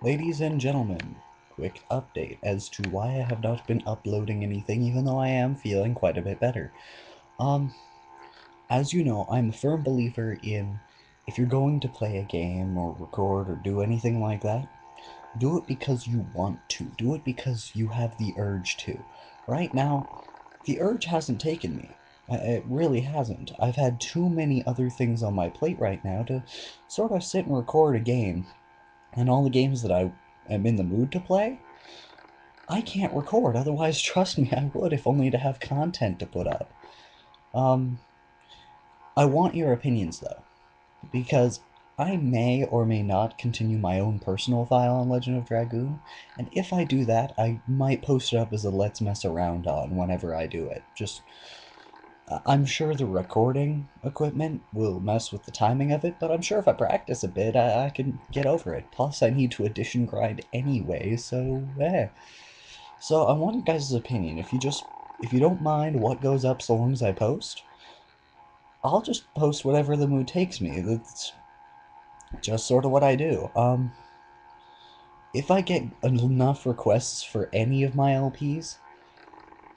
Ladies and gentlemen, quick update as to why I have not been uploading anything even though I am feeling quite a bit better. Um, as you know, I'm a firm believer in if you're going to play a game or record or do anything like that, do it because you want to. Do it because you have the urge to. Right now, the urge hasn't taken me. It really hasn't. I've had too many other things on my plate right now to sort of sit and record a game. And all the games that I am in the mood to play, I can't record. Otherwise, trust me, I would, if only to have content to put up. Um, I want your opinions though, because I may or may not continue my own personal file on Legend of Dragoon, and if I do that, I might post it up as a Let's Mess Around on whenever I do it. I'm sure the recording equipment will mess with the timing of it, but I'm sure if I practice a bit, I can get over it. Plus, I need to addition grind anyway, so eh. So I want your guys' opinion. If you don't mind what goes up so long as I post, I'll just post whatever the mood takes me. That's just sort of what I do. If I get enough requests for any of my LPs,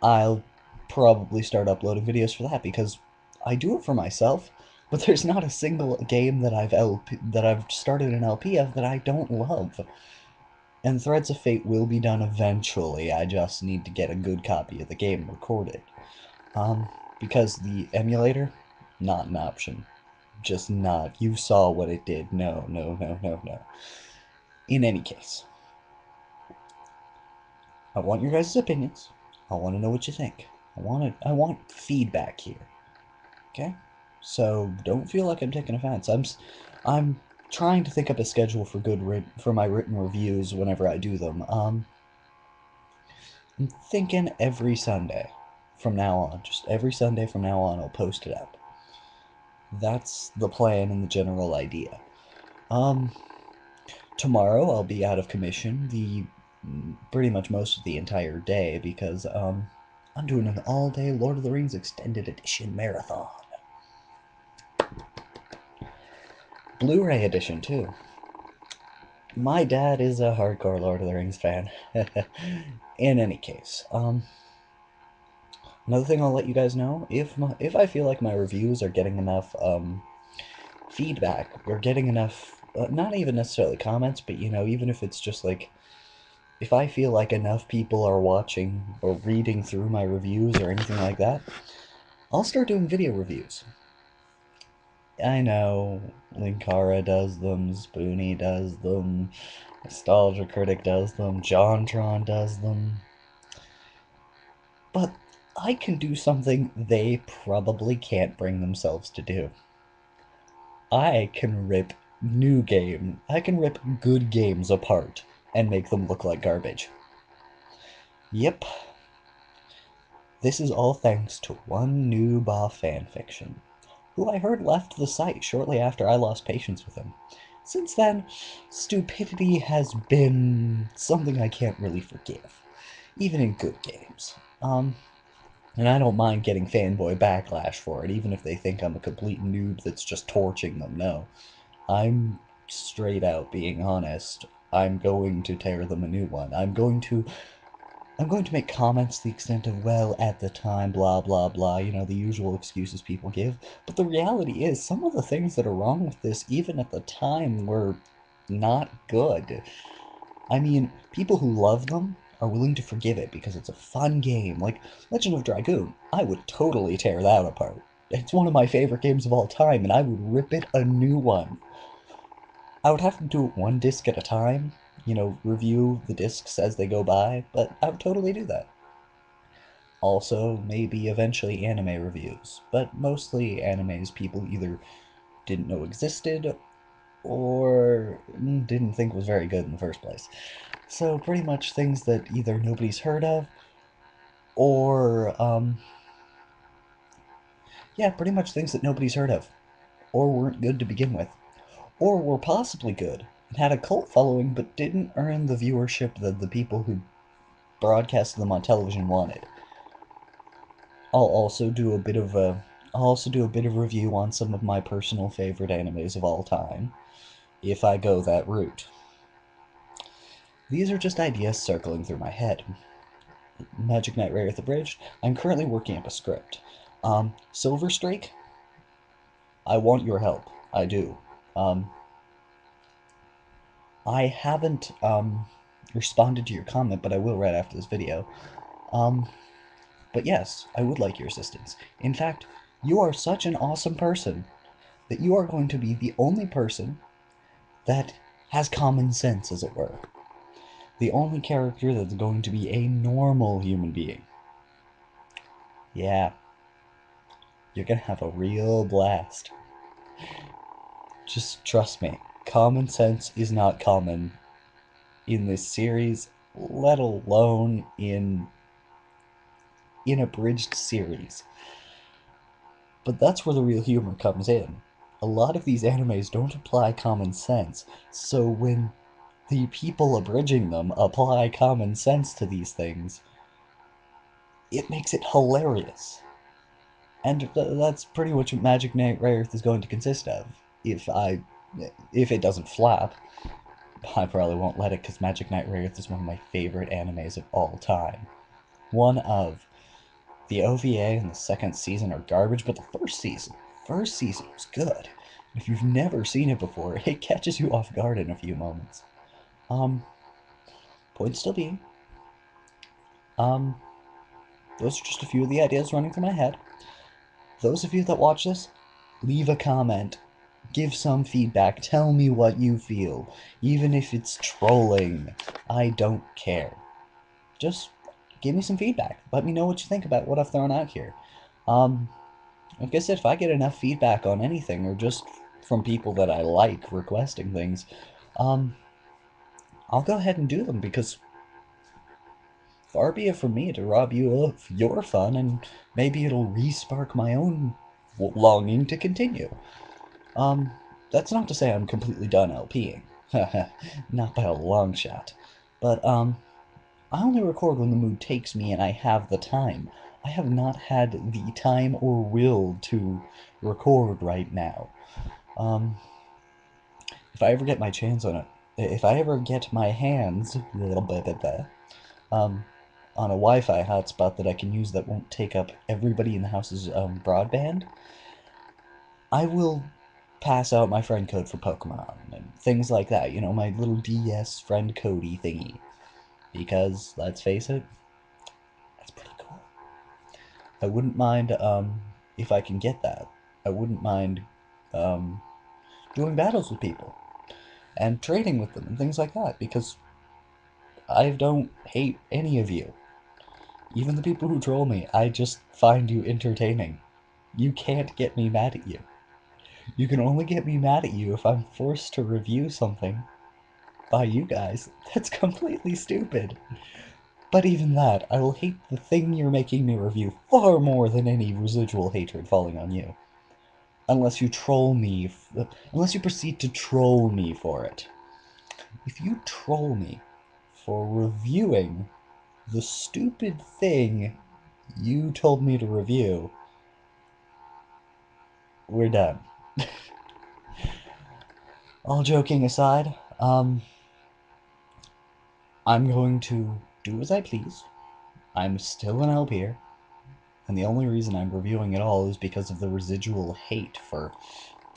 I'll probably start uploading videos for that because I do it for myself. But there's not a single game that I've started an LP of that I don't love. And Threads of Fate will be done eventually. I just need to get a good copy of the game recorded. Um, because the emulator, not an option. Just not. You saw what it did. No, no, no, no, no. In any case, I want your guys' opinions. I want to know what you think. I want feedback here. Okay? So don't feel like I'm taking offense. I'm trying to think up a schedule for for my written reviews whenever I do them. I'm thinking every Sunday from now on. Just every Sunday from now on, I'll post it up. That's the plan and the general idea. Um, Tomorrow I'll be out of commission the pretty much most of the entire day because I'm doing an all-day Lord of the Rings extended edition marathon. Blu-ray edition too. My dad is a hardcore Lord of the Rings fan. In any case, another thing I'll let you guys know, if I feel like my reviews are getting enough feedback or getting enough not even necessarily comments, but even if it's just like if I feel like enough people are watching or reading through my reviews or anything like that, I'll start doing video reviews. I know Linkara does them, Spoonie does them, Nostalgia Critic does them, JonTron does them, but I can do something they probably can't bring themselves to do. I can rip I can rip good games apart and make them look like garbage. Yep, this is all thanks to one noob off fanfiction, who I heard left the site shortly after I lost patience with him. Since then, stupidity has been something I can't really forgive, even in good games. And I don't mind getting fanboy backlash for it, even if they think I'm a complete noob that's just torching them. No, I'm straight out being honest. I'm going to tear them a new one. I'm going to make comments to the extent of, well, at the time, blah, blah, blah, the usual excuses people give. But the reality is, some of the things that are wrong with this, even at the time, were not good. I mean, people who love them are willing to forgive it because it's a fun game. Like Legend of Dragoon, I would totally tear that apart. It's one of my favorite games of all time, and I would rip it a new one. I would have to do it one disc at a time, review the discs as they go by, but I would totally do that. Also, maybe eventually anime reviews, but mostly animes people either didn't know existed or didn't think was very good in the first place. So pretty much things that either nobody's heard of or yeah, pretty much things that nobody's heard of or weren't good to begin with or were possibly good and had a cult following but didn't earn the viewership that the people who broadcasted them on television wanted. I'll also do a bit of a I'll also do a bit of review on some of my personal favorite animes of all time, if I go that route. These are just ideas circling through my head. Magic Knight Rareth Abridged, I'm currently working up a script. Silver Streak, I want your help. I do. I haven't responded to your comment, but I will right after this video. But yes, I would like your assistance. In fact, you are such an awesome person that you are going to be the only person that has common sense, as it were. The only character that's going to be a normal human being. Yeah, you're gonna have a real blast. Just trust me, common sense is not common in this series, let alone in abridged series. But that's where the real humor comes in. A lot of these animes don't apply common sense, so when the people abridging them apply common sense to these things, it makes it hilarious. And that's pretty much what Magic Knight Rayearth is going to consist of. If it doesn't flop, I probably won't let it because Magic Knight Rayearth is one of my favorite animes of all time. One of. The OVA and the second season are garbage, but the first season was good. If you've never seen it before, it catches you off guard in a few moments. Point still being, those are just a few of the ideas running through my head. Those of you that watch this, leave a comment, give some feedback, tell me what you feel, even if it's trolling. I don't care. Just give me some feedback. Let me know what you think about what I've thrown out here. Like I said, if I get enough feedback on anything, or just from people that I like requesting things, I'll go ahead and do them, because far be it from me to rob you of your fun, and maybe it'll re-spark my own longing to continue. That's not to say I'm completely done LPing. Not by a long shot. But, I only record when the mood takes me and I have the time. I have not had the time or will to record right now. If I ever get my hands on it, if I ever get my hands on a Wi-Fi hotspot that I can use that won't take up everybody in the house's broadband, I will pass out my friend code for Pokemon and things like that. You know, my little DS friend codey thingy. Because let's face it, that's pretty cool. I wouldn't mind if I can get that. I wouldn't mind doing battles with people and trading with them and things like that, because I don't hate any of you. Even the people who troll me, I just find you entertaining. You can't get me mad at you. You can only get me mad at you if I'm forced to review something by you guys. That's completely stupid. But even that, I will hate the thing you're making me review far more than any residual hatred falling on you. Unless you troll me, unless you proceed to troll me for it. If you troll me for reviewing the stupid thing you told me to review, we're done. All joking aside, I'm going to do as I please. I'm still an LPer, and the only reason I'm reviewing it all is because of the residual hate for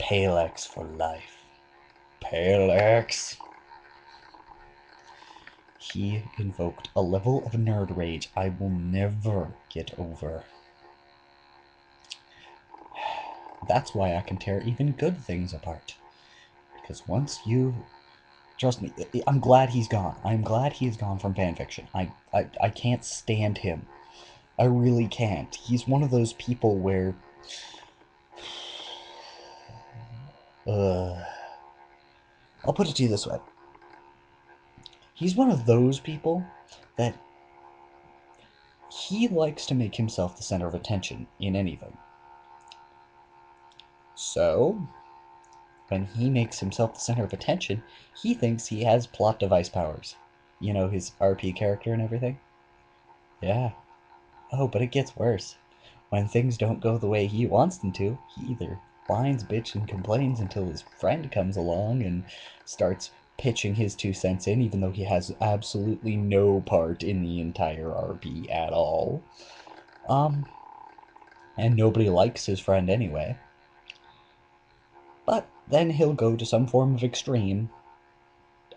Palex for life. Palex! He invoked a level of nerd rage I will never get over. That's why I can tear even good things apart. Because once you... Trust me, I'm glad he's gone. I'm glad he's gone from fanfiction. I can't stand him. I really can't. He's one of those people where... I'll put it to you this way. He's one of those people that he likes to make himself the center of attention in anything. So, when he makes himself the center of attention, he thinks he has plot device powers. You know, his RP character and everything? Yeah. Oh, but it gets worse. When things don't go the way he wants them to, he either whines, bitch, and complains until his friend comes along and starts pitching his 2 cents in, even though he has absolutely no part in the entire RP at all. And nobody likes his friend anyway. But then he'll go to some form of extreme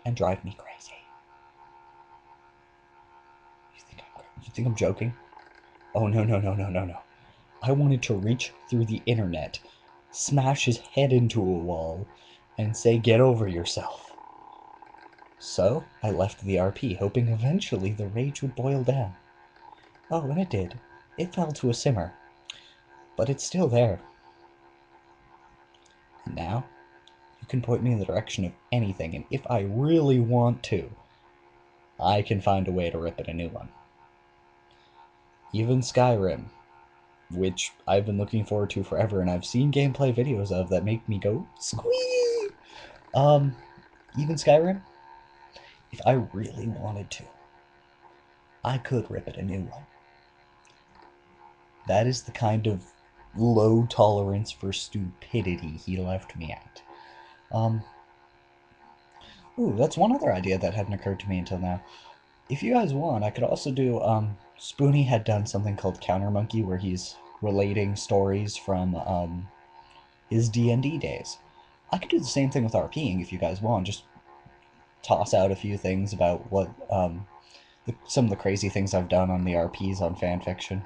and drive me crazy. You think I'm joking? Oh, no, no, no, no, no, no. I wanted to reach through the internet, smash his head into a wall, and say, "Get over yourself." So I left the RP, hoping eventually the rage would boil down. Oh, and it did. It fell to a simmer. But it's still there. And now, you can point me in the direction of anything, and if I really want to, I can find a way to rip it a new one. Even Skyrim, which I've been looking forward to forever, and I've seen gameplay videos of that make me go, squee! Even Skyrim, if I really wanted to, I could rip it a new one. That is the kind of low tolerance for stupidity he left me at. Ooh, that's one other idea that hadn't occurred to me until now. If you guys want, I could also do, Spoonie had done something called Counter Monkey, where he's relating stories from, his D&D days. I could do the same thing with RPing if you guys want, just toss out a few things about what, some of the crazy things I've done on the RPs on fanfiction.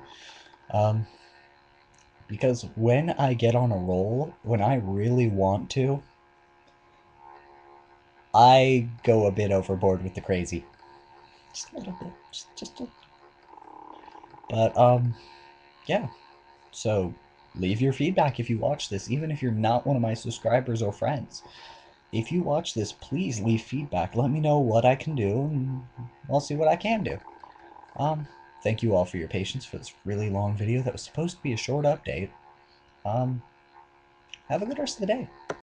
Because when I get on a roll, when I really want to, I go a bit overboard with the crazy. Just a little bit. Just a... But, yeah. So, leave your feedback if you watch this, even if you're not one of my subscribers or friends. If you watch this, please leave feedback. Let me know what I can do, and I'll see what I can do. Thank you all for your patience for this really long video that was supposed to be a short update. Have a good rest of the day.